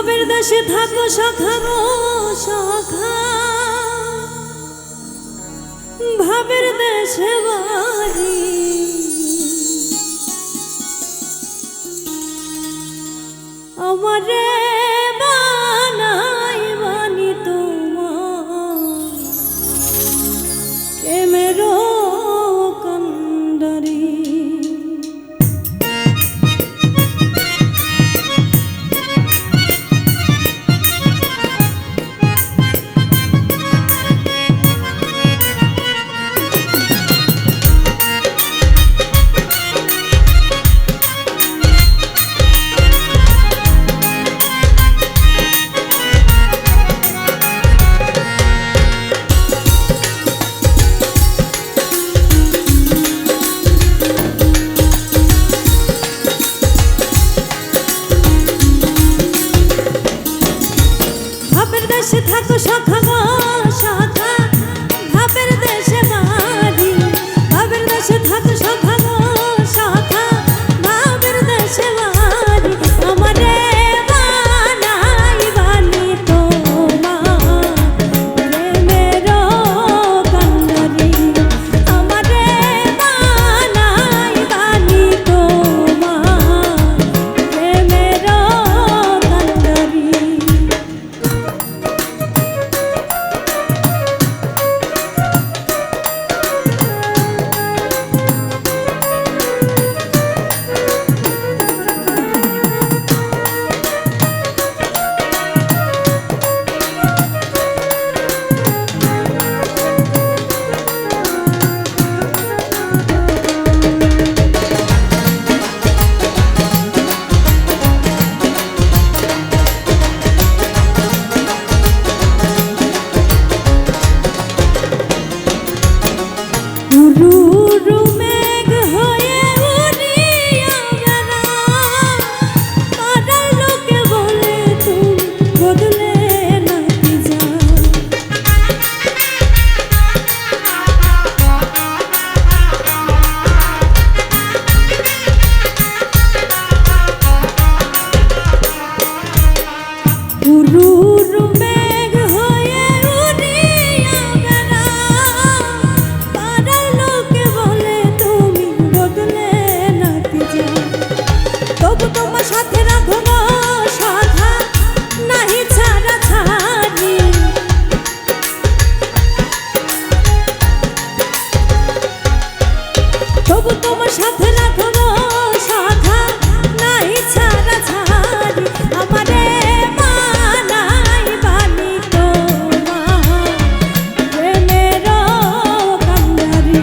ভাবের দেশে থাকো সখা গো সখা, ভাবের দেশে বাড়ি আমারে বানাই বানি তোমার প্রেমের কান্ডারি। দেশে থাকো সখা গো সখা, ভাবের দেশে বাড়ি ভাবের দেশে থাকো সখা গো সখা, ভাবের দেশে বাড়ি আমারে বানাই বানি তোমার প্রেমের কান্ডারি। আমারে বানাই বানি তোমার প্রেমের কান্ডারি। তোমার সাথে রাখবো সখা নাই ছাড়া ছাড়ি আমারে বানাই বানি তোমার প্রেমের কান্ডারি।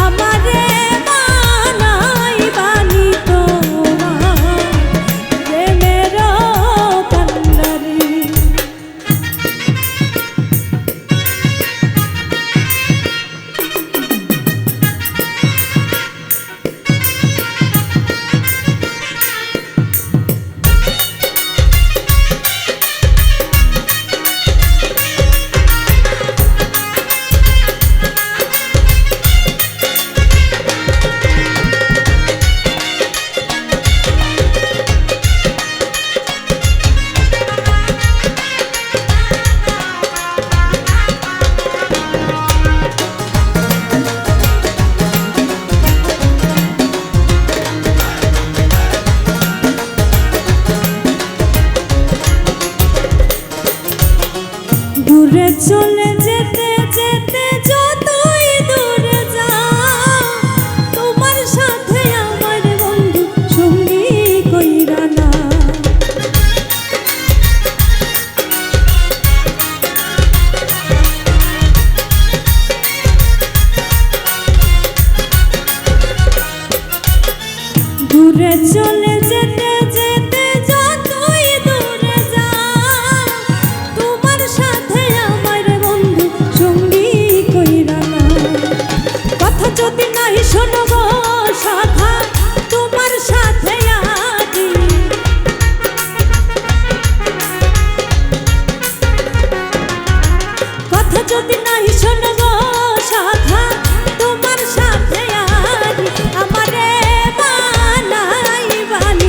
আমারে বানাই বানি তোমার প্রেমের কান্ডারি। দূরে চলে যেতে যেতে যতই দূরে যাও, তোমার সাথে আমার বন্ধু সঙ্গী কইরা না। দূরে চলে যেতে যেতে যতই দূরে যাও, তোমার সাথে আমার বন্ধু সঙ্গী কইরা না। কথা যদি নাই শোনো গো সখা তোমার সাথে আছি, কথা যদি নাই শোনো গো সখা তোমার সাথে আছি আমারে বানাই বানি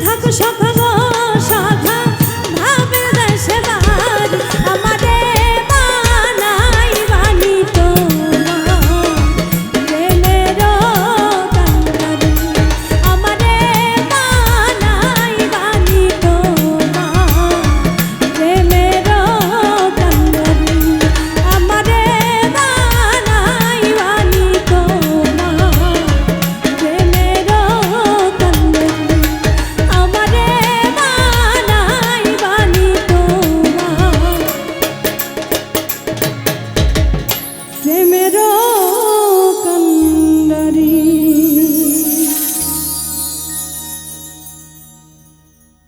থাকো সখা গো সখা ভাবের দেশে বার আমারে বানাই বানি তোমার প্রেমের কান্ডারি আমারে বানাই বানি তোমার প্রেমের কান্ডারি আমারে বানাই বানি তোমার প্রেমের কান্ডারি আমারে বানাই বানি তোমার প্রেমের